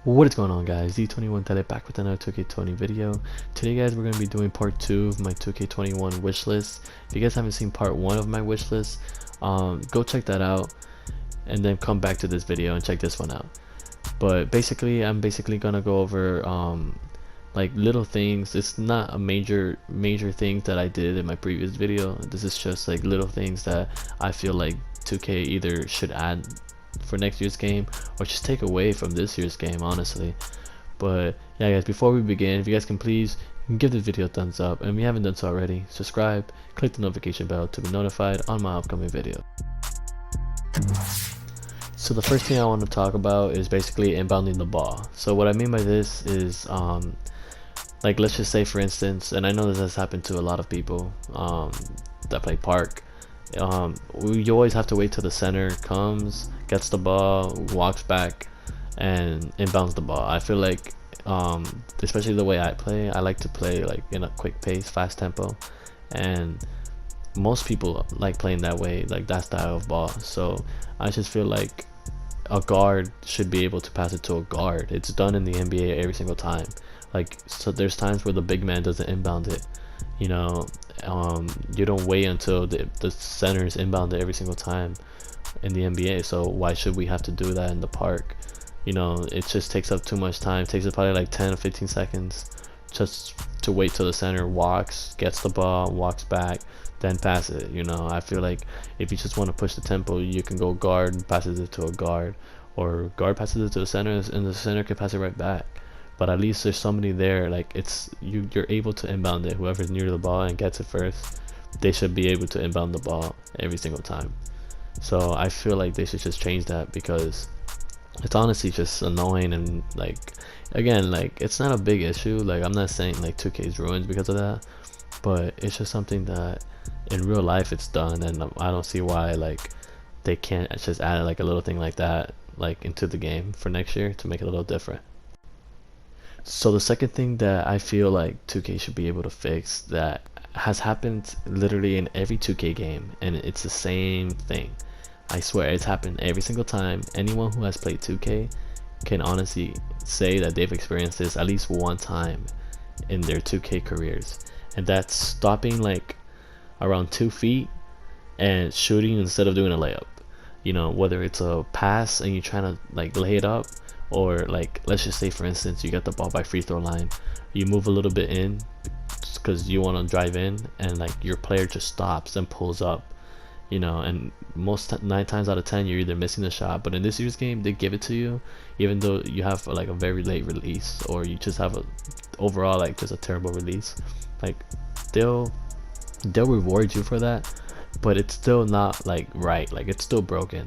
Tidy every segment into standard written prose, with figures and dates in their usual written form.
What is going on, guys? D21 Tele back with another 2K20 video. Today, guys, we're going to be doing part 2 of my 2K21 wish list. If you guys haven't seen part 1 of my wish list, go check that out and then come back to this video and check this one out. But basically, I'm gonna go over like little things. It's not a major thing that I did in my previous video. This is just like little things that I feel like 2K either should add for next year's game or just take away from this year's game, honestly. But yeah, guys, before we begin, if you guys can please give this video a thumbs up, and if you haven't done so already, subscribe, click the notification bell to be notified on my upcoming video. So the first thing I want to talk about is basically inbounding the ball. So what I mean by this is like, let's just say, for instance, and I know this has happened to a lot of people that play park, you always have to wait till the center comes, gets the ball, walks back, and inbounds the ball. I feel like especially the way I like to play like in a quick pace, fast tempo, and most people like playing that way, like that style of ball. So I just feel like a guard should be able to pass it to a guard. It's done in the NBA every single time. Like, so there's times where the big man doesn't inbound it, you know. You don't wait until the centers inbound it every single time in the NBA. So why should we have to do that in the park? You know, it just takes up too much time. It takes up probably like 10 or 15 seconds just to wait till the center walks, gets the ball, walks back, then pass it. You know, I feel like if you just want to push the tempo, you can go guard and passes it to a guard, or guard passes it to the center and the center can pass it right back. But at least there's somebody there, like you're able to inbound it. Whoever's near the ball and gets it first, they should be able to inbound the ball every single time. So I feel like they should just change that, because it's honestly just annoying. And like, again, like, it's not a big issue. Like, I'm not saying like 2K is ruined because of that, but it's just something that in real life it's done, and I don't see why like they can't just add like a little thing like that like into the game for next year to make it a little different. So the second thing that I feel like 2K should be able to fix, that has happened literally in every 2K game, and it's the same thing. I swear it's happened every single time. Anyone who has played 2K can honestly say that they've experienced this at least one time in their 2K careers, and that's stopping like around 2 feet and shooting instead of doing a layup. You know, whether it's a pass and you're trying to like lay it up, or like, let's just say, for instance, you get the ball by free throw line, you move a little bit in because you want to drive in, and like your player just stops and pulls up, you know. And 9 times out of 10 you're either missing the shot. But in this year's game, they give it to you even though you have like a very late release, or you just have a overall like just a terrible release. Like, they'll reward you for that, but it's still not like right. Like, it's still broken,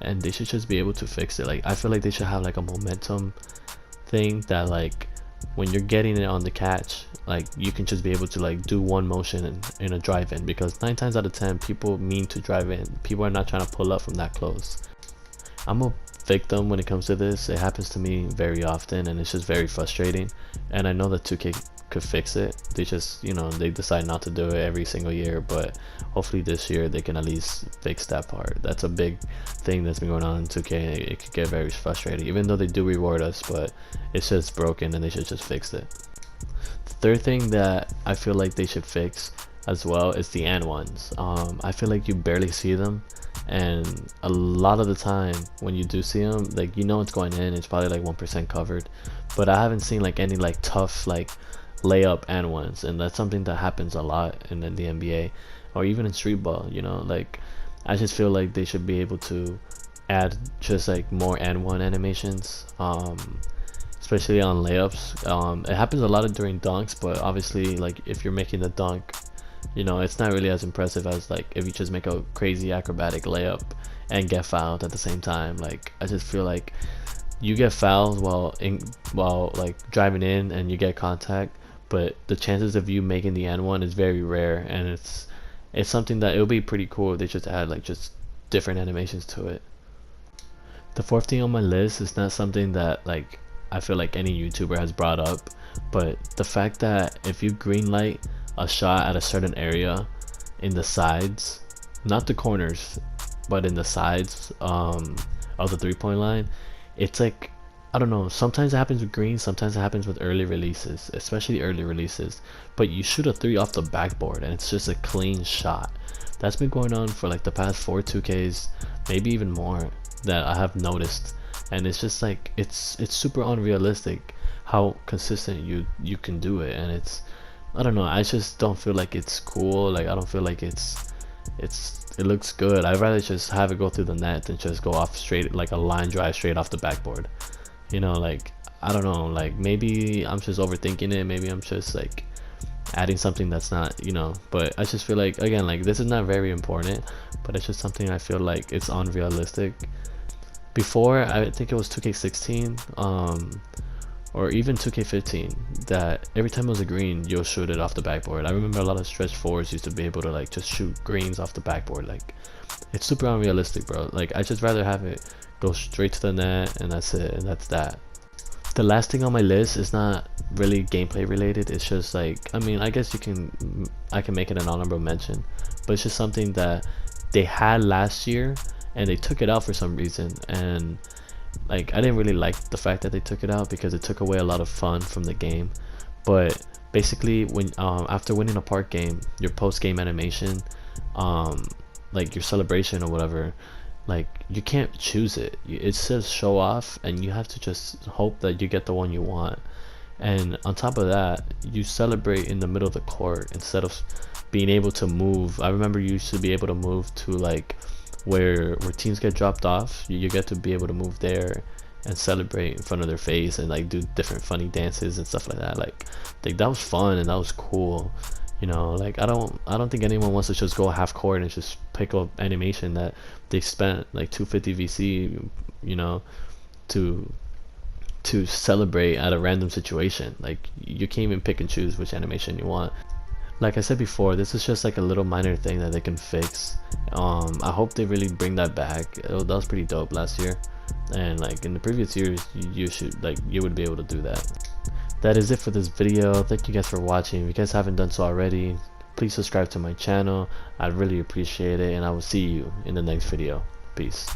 and they should just be able to fix it. Like, I feel like they should have like a momentum thing that, like, when you're getting it on the catch, like, you can just be able to like do one motion in a drive in, because 9 times out of 10 people mean to drive in. People are not trying to pull up from that close. I'm a victim when it comes to this. It happens to me very often, and it's just very frustrating. And I know that 2K could fix it. They just, you know, they decide not to do it every single year, but hopefully this year they can at least fix that part. That's a big thing that's been going on in 2K, and it could get very frustrating, even though they do reward us, but it's just broken, and they should just fix it. The third thing that I feel like they should fix as well is the and ones. I feel like you barely see them, and a lot of the time when you do see them, like, you know it's going in, it's probably like 1% covered, but I haven't seen like any like tough like layup and ones, and that's something that happens a lot in the NBA or even in street ball. You know, like, I just feel like they should be able to add just like more and one animations, especially on layups. It happens a lot during dunks, but obviously, like, if you're making the dunk, you know, it's not really as impressive as like if you just make a crazy acrobatic layup and get fouled at the same time. Like, I just feel like you get fouled while like driving in, and you get contact, but the chances of you making the end one is very rare, and it's something that it would be pretty cool if they just add like just different animations to it. The fourth thing on my list is not something that like I feel like any YouTuber has brought up, but the fact that if you green light a shot at a certain area in the sides, not the corners, but in the sides of the 3-point line, it's like I don't know, sometimes it happens with green, sometimes it happens with early releases, especially early releases. But you shoot a 3 off the backboard and it's just a clean shot. That's been going on for like the past 4 2Ks, maybe even more, that I have noticed. And it's just like it's super unrealistic how consistent you can do it. And it's, I don't know, I just don't feel like it's cool. Like I don't feel like it looks good. I'd rather just have it go through the net than just go off straight, like a line drive straight off the backboard. You know, like I don't know, like maybe I'm just overthinking it, maybe I'm just like adding something that's not, you know. But I just feel like, again, like this is not very important, but it's just something I feel like it's unrealistic. Before, I think it was 2K16 or even 2K15, that every time it was a green you'll shoot it off the backboard. I remember a lot of stretch fours used to be able to like just shoot greens off the backboard. Like it's super unrealistic, bro. Like I just rather have it go straight to the net and that's it, and that's that. The last thing on my list is not really gameplay related. It's just like, I mean, I guess I can make it an honorable mention, but it's just something that they had last year and they took it out for some reason. And like I didn't really like the fact that they took it out because it took away a lot of fun from the game. But basically, when after winning a park game, your post game animation, like your celebration or whatever, like you can't choose it. It says show off and you have to just hope that you get the one you want. And on top of that, you celebrate in the middle of the court instead of being able to move. I remember you used to be able to move to like where teams get dropped off. You get to be able to move there and celebrate in front of their face and like do different funny dances and stuff like that. Like that was fun and that was cool. You know, like I don't think anyone wants to just go half court and just pick up animation that they spent like 250 VC, you know, to celebrate at a random situation. Like you can't even pick and choose which animation you want. Like I said before, this is just like a little minor thing that they can fix. I hope they really bring that back. That was pretty dope last year, and like in the previous years, you should, like, you would be able to do that. That is it for this video. Thank you guys for watching. If you guys haven't done so already, please subscribe to my channel. I'd really appreciate it, and I will see you in the next video. Peace.